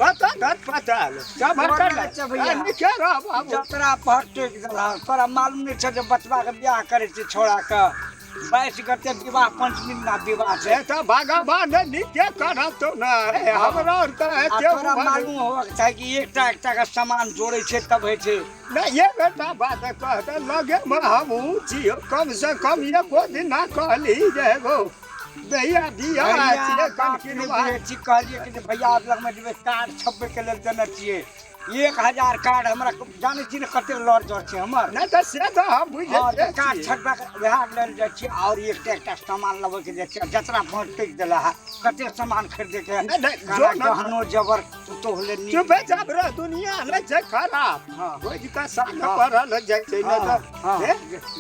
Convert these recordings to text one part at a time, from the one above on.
कत घर पताल सब हटल निके रह बाबू जतरा पहटे गला तोरा मालूम नहीं छ जे बचवा के ब्याह करे छी छोड़ा के 22 गते विवाह पंचमी ना विवाह से छै तो भगवान निके करत तो ना हमरा और तो तोरा मालूम होवा के चाही कि एकटा का सामान जोड़े छै तब होय छै ना ये बेटा बात कहत लगे में हम छी कम से कम ये को दिन ना कहली जे गो भैया दिया छिए कम की छी कहलिए कि भैया आप लग में जेबे कार्ड छपे के लेल देने छिए 1000 कार्ड हमरा जाने छी ने कते लड़ जड़ छै हमर ना तो से तो हम बुझे कार्ड छपा के बिहार लेल जाय छी और एकटा सामान लेबे के जे छै जतरा भोट टिक देला है कते सामान खरीदे के जो गहनो जबर तो होले नी चुप जा रे दुनिया ले छै खराब हां कोई का साथ परल जाय छै ना तो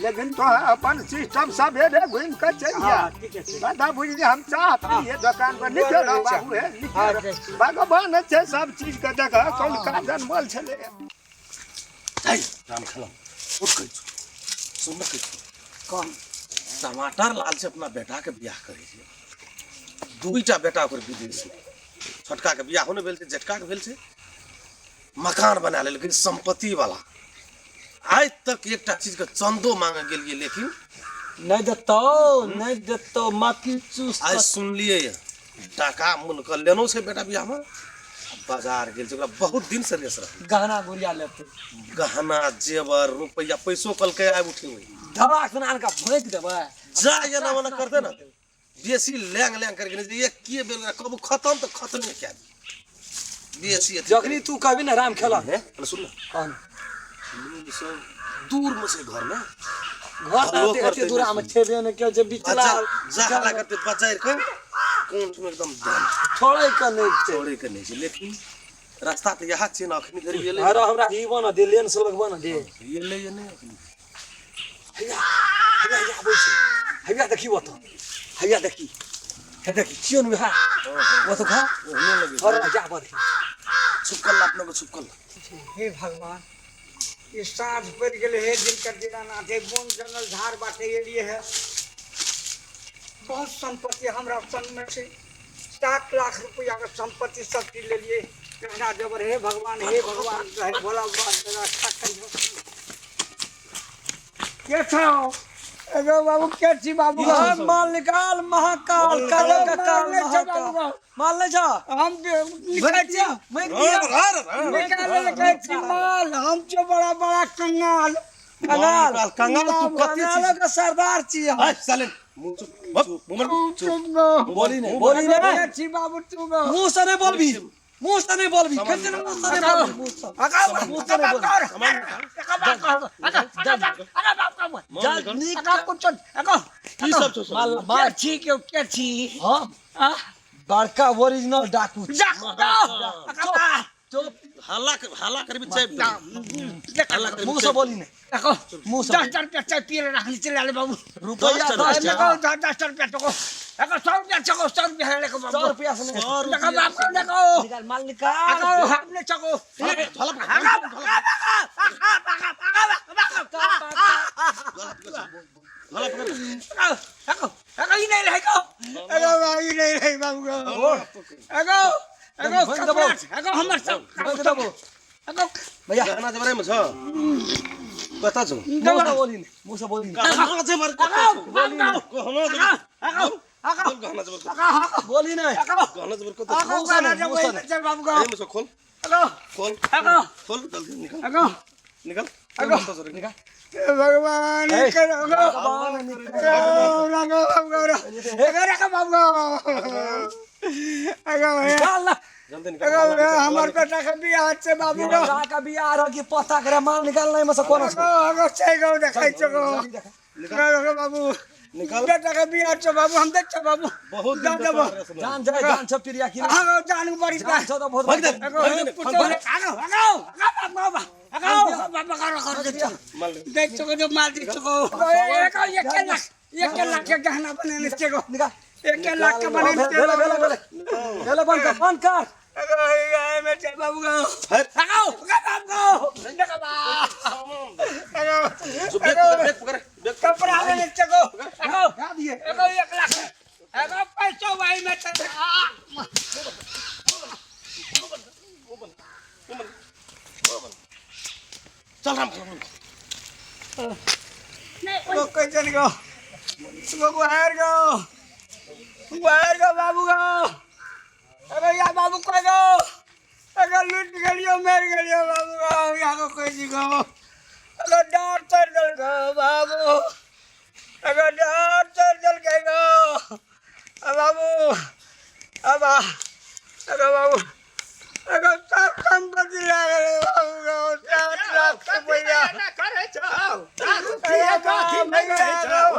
लेकिन तो अपन सिस्टम सब है घुम के चलिया ठीक है दादा बुझ हम चाहत ये दुकान पर निकल बाबू है भगवान छै सब चीज के जगह कौन का जन्मल छले है राम खेला उठ गई सुन के कौन टमाटर लाल से अपना बेटा के बियाह करे छै दुईटा बेटा ओकर विदेश छोटका के बियाह होने भेल छै जेठका के भेल छै मकान बना ले लेकिन संपत्ति वाला आज तक एकटा चीज के चंदो मांगे गेलिए लेकिन नहीं देतो माकी चूस आज सुनलिए टाका मुन कर लेनो छै बेटा बियाह में बाजार गेल छै ओकरा बहुत दिन से रेस रह गहना गुड़िया लेते गहना जेवर रुपया पैसो कल के आइ उठे हुई धड़ाक सुनान का फेंक देबे जा ये ना मना करते ना बेसी लैंग लैंग करके नहीं एक किए बेल कब खत्म तो खत्म नहीं क्या बेसी जखनी तू कभी ना राम खेला है सुन ना कौन दूर में से घर ना घर ते दूर में छेबे ने के जे बिचला जा करते बाजार के कोन में एकदम छोड़े के नहीं छोड़े के नहीं लेकिन रास्ता तो यहाँ से ना अखनी धरी गेले अरे हमरा ई बना दे लेन से लगबा ना दे ये ले ये नहीं हैया आबै छै हैया देखी वो तो हैया देखी है देखी चियन में हा वो तो खा होने लगे और जा बद छुपकल अपने को छुपकल हे भगवान ये साँझ पड़ गेले हे दिन कर दिना ना दे बोन जंगल झाड़ बाटे एलिए है बहुत संपत्ति हमरा संग में से 7 लाख रुपया के संपत्ति सब चीज ले लिए कहना जबर हे भगवान कहे भोला बाबा तेरा अच्छा करियो के छो एगो बाबू के छी बाबू माल निकाल महाकाल काले का काल महाकाल माल ले जा हम निकाल के छी माल हम जो बड़ा बड़ा कंगाल कंगाल तू कते छी का सरदार छी हम साले बोली नहीं छी बाबू तू मुंह से नहीं बोलबी कितने मुंह से नहीं बोलबी बड़का ओरिजिनल डाकू हल्ला करबी चाहे मुंह से बोली नहीं मुंह से 10 रुपया चाय पिए रखनी चले ले बाबू रुपया 10 रुपया तो 100 रुपया चको 100 रुपया लेको बाबू 100 रुपया से देखो बाप देखो निकाल माल निकाल हमने चको ई नहीं लेको ई नहीं ले बाबू एगो हमर सब भैया गहना जबरे में छ कता छ मुंह से बोली गहना जबर कता छ गहना जबर बोली नहीं गहना जबर कता छ बाबू का में से खोल खोल जल्दी निकाल निकाल भगवान हमार बेटा का बियाह से बाबू का बियाह रह की पता करे माल निकालने में से कौन देखाई बाबू निकाल बेटा का बियाह से बाबू हम देख बाबू बहुत जान सब प्रिया की जान बड़ी जान तो बहुत देख चको जो माल देख चको 1 लाख के गहना बने चको निकाल 1 लाख का बने बेले बन कर मैं चल बाबू कपड़ा में चको दिए 1 लाख वही में चल चल राम वो कैसे गो वो बाहर गो बाबू गो अरे या बाबू कोई गो अगर लूट गलियो मेर गलियो बाबू गो या को कोई जी गो अगर डांट चल गल गो बाबू अगर डांट चल गल के गो बाबू अब अगर बाबू अगर सब संपत्ति लागे बाबू गो 7 लाख रुपया ना करे जाओ किए काठी नहीं करे जाओ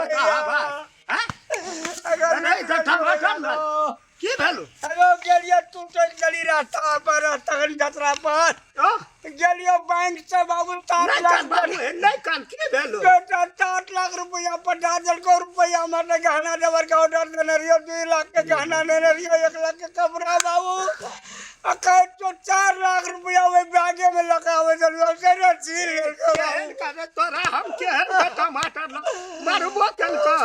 अगर नहीं कथा की भेलो अरे गेलियो तू तो गली रास्ता पर तगन यात्रा पर गेलियो बैंक से बाबू 7 लाख नहीं कान की भेलो 7 लाख रुपया 50,000 रुपया मैंने गहना देवर का ऑर्डर देने रहियो 2 लाख के गहना देने रहियो 1 लाख के कपड़ा बाबू अकाई तो 4 लाख रुपया वे बैगे में लगा हुए चलो से रसील का तोरा हम के है टमाटर मारबो कल का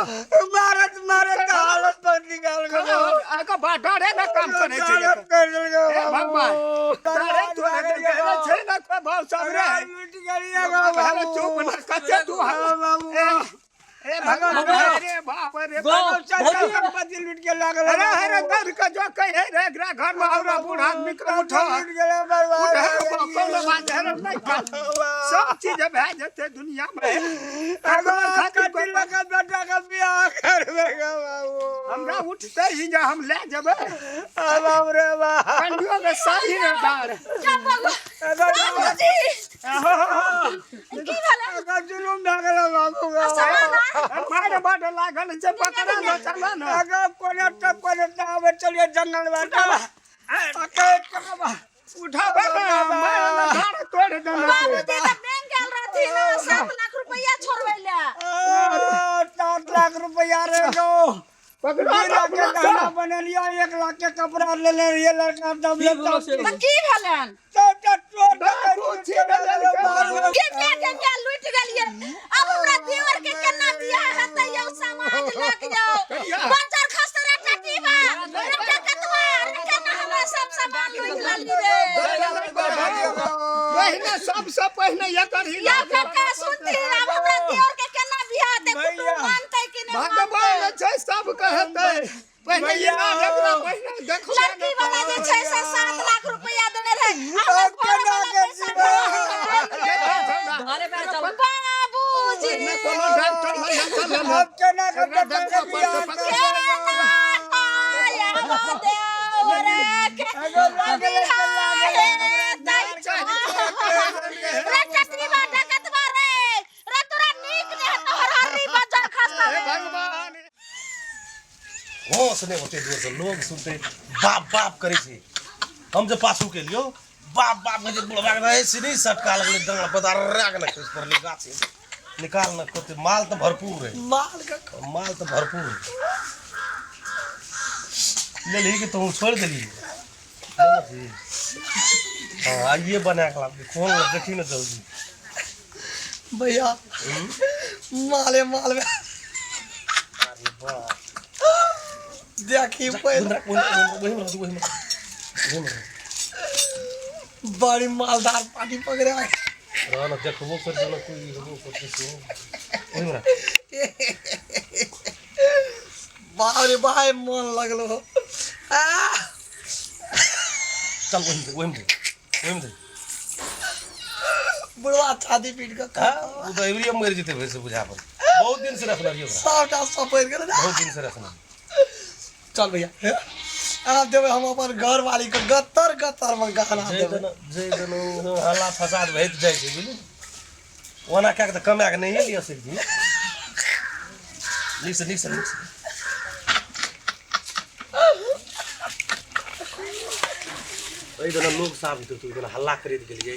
मारत हालत पर निकाल गयो आका बाटारे ना काम करे छे भगवान तारे तोरे गए छे ना को भाव सब रे लूट गलिया बाबू चुप न कते तू बाबू ए भगवान अरे बाप रे संपत्ति लूट के लागल अरे अरे दर का जो कहे रे घर में औरा बूढ़ा आदमी को उठो लूट गेले बर्बाद कोनो बात है नहीं कर सब चीज भे जते दुनिया में अगर कटिल का बेटा का बियाह करबेगा बाबू हमरा उठते ही जा हम ले जबे बाप रे बाप कंडियो के सही रे दार बाबूजी की भेलै अगर जुलुम लागल बाबू मारे बाड लागल जे पकड़ा न चला न अगर कोने आवे चलिए जंगल बाटा उठा मैं धार तोड़ देना बाबूजी त बैंक गेल रहथिन 7 लाख रुपया छोड़बै ले 7 लाख रुपया रे गो पकड़ा के गहना बने लिया 1 लाख के कपड़ा ले ले ये लड़का दबले त की भेलन के लूट गेलिए अब हमरा देवर के केना दिया हेतै यौ समाज लग जाओ बंजर खसरा टटीबा रटा कतवा केना हमरा सब सामान लूट लेली रे पहिने सबसे पहिने एकर ही या कका सुनती अब हमरा देवर के केना बियाह दे कुटुंब मानतै कि नहीं भगवान छै सब कहतै पहिने ये ना एकरा पहिने देखो लड़की वाला जे छै से 7 लाख रुपया देने रहे अब केना के घरे पे चल बाबूजी कोनो डॉक्टर लग चल अब केना के होश नहीं होते दूर से लोग सुनते बाप बाप करे छे हम जब पाछू के लियो बाप बाप के बुलवा के रहे से नहीं सटका लगले दंगा पदार राग न खस पर ले गाछ निकाल न कोते माल तो भरपूर है माल तो भरपूर ले ली कि तुम छोड़ देली हां आइए बना के ला खोल देखी न जल्दी भैया माले माल में अरे वाह देखी पहले बड़ी मालदार पार्टी पकड़े राना देखबो कर देना कोई होबो करते सो ओहिरा बारे भाई मन लगलो चल वहीं दे बुढ़वा छाती पीट के वो तो एवरी मर जेते वैसे बुझा पर बहुत दिन से रखना रहियो सबटा सफेद कर बहुत दिन से रखना चल भैया आप देवे हम अपन घर वाली के गत्तर गत्तर में गहना देवे जय जनो हल्ला फसाद भइत जाय छै बुझली ओना क्या त कमा के नहीं लियो सकती लिख ओइ दिन लोग साहब तो तू हल्ला खरीद गेलिए